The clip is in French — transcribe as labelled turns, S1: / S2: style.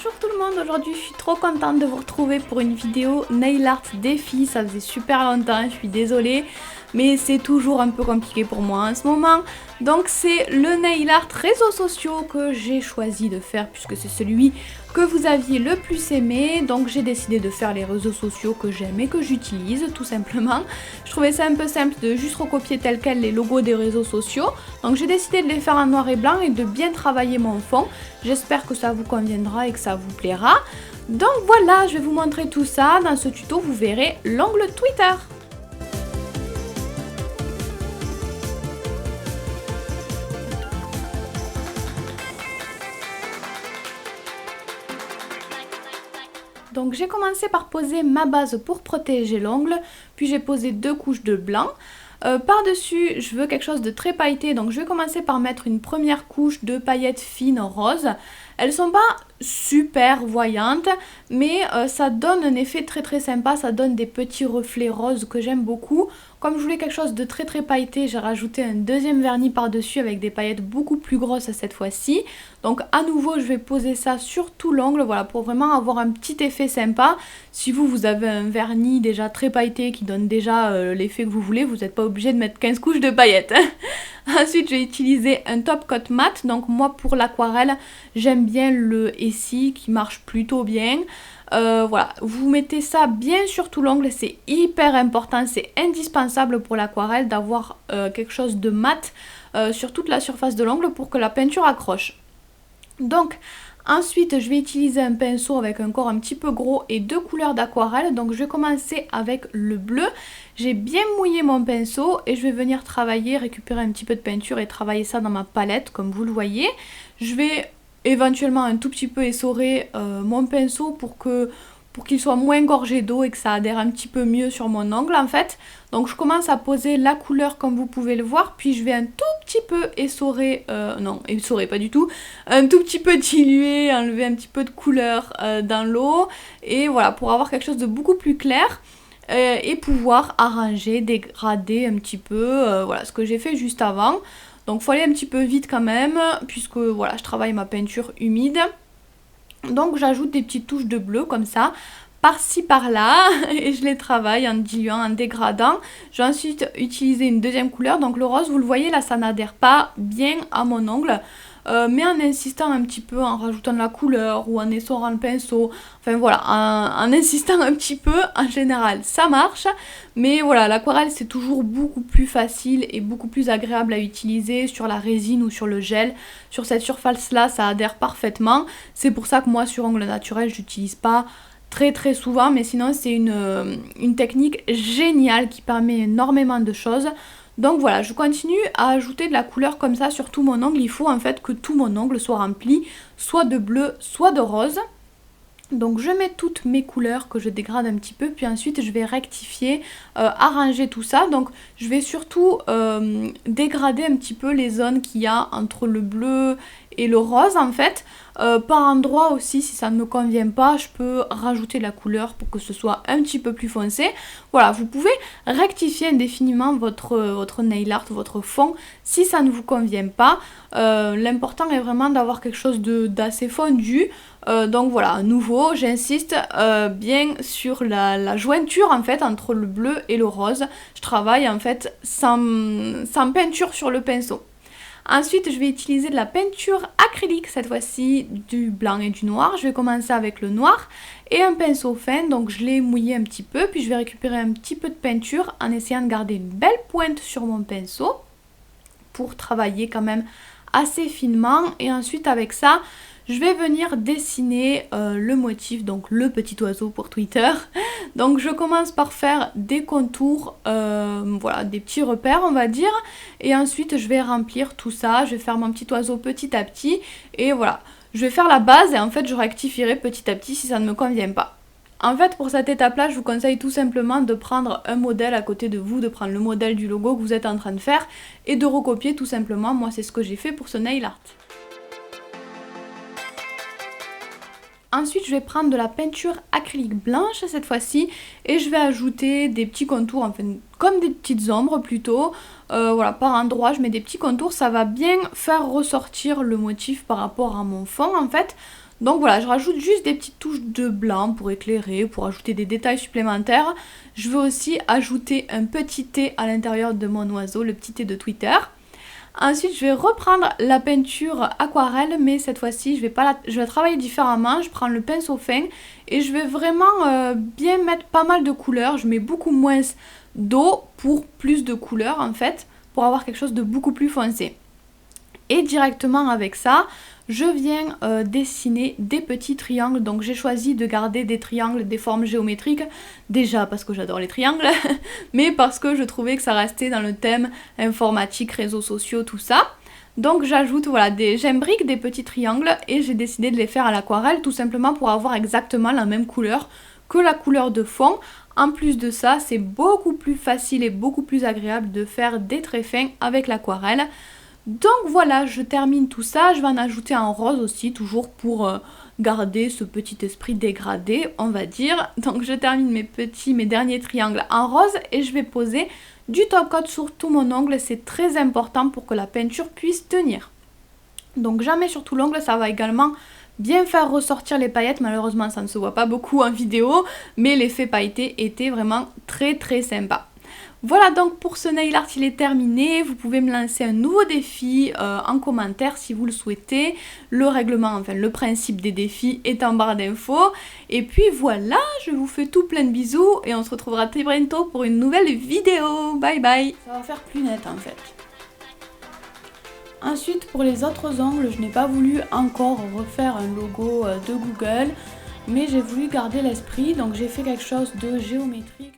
S1: Bonjour tout le monde, aujourd'hui je suis trop contente de vous retrouver pour une vidéo nail art défi. Ça faisait super longtemps, je suis désolée, mais c'est toujours un peu compliqué pour moi en ce moment. Donc c'est le nail art réseaux sociaux que j'ai choisi de faire puisque c'est celui que vous aviez le plus aimé. Donc j'ai décidé de faire les réseaux sociaux que j'aime et que j'utilise tout simplement. Je trouvais ça un peu simple de juste recopier tel quel les logos des réseaux sociaux. Donc j'ai décidé de les faire en noir et blanc et de bien travailler mon fond. J'espère que ça vous conviendra et que ça vous plaira. Donc voilà, je vais vous montrer tout ça. Dans ce tuto, vous verrez l'onglet Twitter. Donc j'ai commencé par poser ma base pour protéger l'ongle, puis j'ai posé 2 couches de blanc. Par-dessus, je veux quelque chose de très pailleté, donc je vais commencer par mettre une première couche de paillettes fines roses. Elles sont pas super voyantes, mais ça donne un effet très sympa, ça donne des petits reflets roses que j'aime beaucoup. Comme je voulais quelque chose de très pailleté, j'ai rajouté un deuxième vernis par-dessus avec des paillettes beaucoup plus grosses cette fois-ci. Donc à nouveau, je vais poser ça sur tout l'ongle, voilà, pour vraiment avoir un petit effet sympa. Si vous avez un vernis déjà très pailleté qui donne déjà l'effet que vous voulez, vous n'êtes pas obligé de mettre 15 couches de paillettes. Ensuite, j'ai utilisé un top coat mat. Donc moi, pour l'aquarelle, j'aime bien le Essie qui marche plutôt bien. Voilà, vous mettez ça bien sur tout l'ongle, c'est hyper important, c'est indispensable pour l'aquarelle d'avoir quelque chose de mat sur toute la surface de l'ongle pour que la peinture accroche. Donc ensuite je vais utiliser un pinceau avec un corps un petit peu gros et 2 couleurs d'aquarelle. Donc je vais commencer avec le bleu. J'ai bien mouillé mon pinceau et je vais venir travailler, récupérer un petit peu de peinture et travailler ça dans ma palette comme vous le voyez. Je vais éventuellement un tout petit peu essorer mon pinceau pour qu'il soit moins gorgé d'eau et que ça adhère un petit peu mieux sur mon ongle en fait. Donc je commence à poser la couleur comme vous pouvez le voir, puis je vais un tout petit peu essorer, non essorer pas du tout, un tout petit peu diluer, enlever un petit peu de couleur dans l'eau et voilà pour avoir quelque chose de beaucoup plus clair. Et pouvoir arranger, dégrader un petit peu, voilà ce que j'ai fait juste avant. Donc il faut aller un petit peu vite quand même, puisque voilà je travaille ma peinture humide. Donc j'ajoute des petites touches de bleu comme ça, par-ci par-là, et je les travaille en diluant, en dégradant. Je vais ensuite utiliser une deuxième couleur, donc le rose, vous le voyez là ça n'adhère pas bien à mon ongle. Mais en insistant un petit peu, en rajoutant de la couleur ou en essorant le pinceau, enfin voilà, en insistant un petit peu, en général ça marche. Mais voilà, l'aquarelle c'est toujours beaucoup plus facile et beaucoup plus agréable à utiliser sur la résine ou sur le gel. Sur cette surface là ça adhère parfaitement. C'est pour ça que moi sur ongle naturel j'utilise pas très souvent, mais sinon c'est une technique géniale qui permet énormément de choses. Donc voilà, je continue à ajouter de la couleur comme ça sur tout mon ongle. Il faut en fait que tout mon ongle soit rempli soit de bleu, soit de rose. Donc je mets toutes mes couleurs que je dégrade un petit peu, puis ensuite je vais rectifier, arranger tout ça. Donc je vais surtout dégrader un petit peu les zones qu'il y a entre le bleu et le rose en fait. Par endroit aussi, si ça ne me convient pas, je peux rajouter de la couleur pour que ce soit un petit peu plus foncé. Voilà, vous pouvez rectifier indéfiniment votre nail art, votre fond, si ça ne vous convient pas. L'important est vraiment d'avoir quelque chose d'assez fondu. Donc voilà, à nouveau, j'insiste bien sur la jointure en fait entre le bleu et le rose. Je travaille en fait sans peinture sur le pinceau. Ensuite, je vais utiliser de la peinture acrylique, cette fois-ci du blanc et du noir. Je vais commencer avec le noir et un pinceau fin, donc je l'ai mouillé un petit peu. Puis je vais récupérer un petit peu de peinture en essayant de garder une belle pointe sur mon pinceau pour travailler quand même assez finement. Et ensuite, avec ça, je vais venir dessiner le motif, donc le petit oiseau pour Twitter. Donc je commence par faire des contours, voilà, des petits repères on va dire. Et ensuite je vais remplir tout ça, je vais faire mon petit oiseau petit à petit. Et voilà, je vais faire la base et en fait je rectifierai petit à petit si ça ne me convient pas. En fait, pour cette étape-là, je vous conseille tout simplement de prendre un modèle à côté de vous, de prendre le modèle du logo que vous êtes en train de faire et de recopier tout simplement. Moi, c'est ce que j'ai fait pour ce nail art. Ensuite, je vais prendre de la peinture acrylique blanche cette fois-ci et je vais ajouter des petits contours, enfin comme des petites ombres plutôt. Voilà, par endroits, je mets des petits contours, ça va bien faire ressortir le motif par rapport à mon fond en fait. Donc voilà, je rajoute juste des petites touches de blanc pour éclairer, pour ajouter des détails supplémentaires. Je veux aussi ajouter un petit T à l'intérieur de mon oiseau, le petit T de Twitter. Ensuite, je vais reprendre la peinture aquarelle, mais cette fois-ci, je vais travailler différemment. Je prends le pinceau fin et je vais vraiment bien mettre pas mal de couleurs. Je mets beaucoup moins d'eau pour plus de couleurs en fait, pour avoir quelque chose de beaucoup plus foncé. Et directement avec ça, je viens dessiner des petits triangles. Donc j'ai choisi de garder des triangles, des formes géométriques, déjà parce que j'adore les triangles, mais parce que je trouvais que ça restait dans le thème informatique, réseaux sociaux, tout ça. Donc j'ajoute, voilà, j'imbrique des petits triangles et j'ai décidé de les faire à l'aquarelle tout simplement pour avoir exactement la même couleur que la couleur de fond. En plus de ça, c'est beaucoup plus facile et beaucoup plus agréable de faire des traits fins avec l'aquarelle. Donc voilà, je termine tout ça, je vais en ajouter un rose aussi, toujours pour garder ce petit esprit dégradé, on va dire. Donc je termine mes derniers triangles en rose et je vais poser du top coat sur tout mon ongle, c'est très important pour que la peinture puisse tenir. Donc j'en mets sur tout l'ongle, ça va également bien faire ressortir les paillettes, malheureusement ça ne se voit pas beaucoup en vidéo, mais l'effet pailleté était vraiment très très sympa. Voilà donc pour ce nail art il est terminé, vous pouvez me lancer un nouveau défi en commentaire si vous le souhaitez. Le règlement, enfin le principe des défis est en barre d'infos. Et puis voilà, je vous fais tout plein de bisous et on se retrouvera très bientôt pour une nouvelle vidéo. Bye bye. Ça va faire plus net en fait. Ensuite pour les autres ongles, je n'ai pas voulu encore refaire un logo de Google, mais j'ai voulu garder l'esprit, donc j'ai fait quelque chose de géométrique.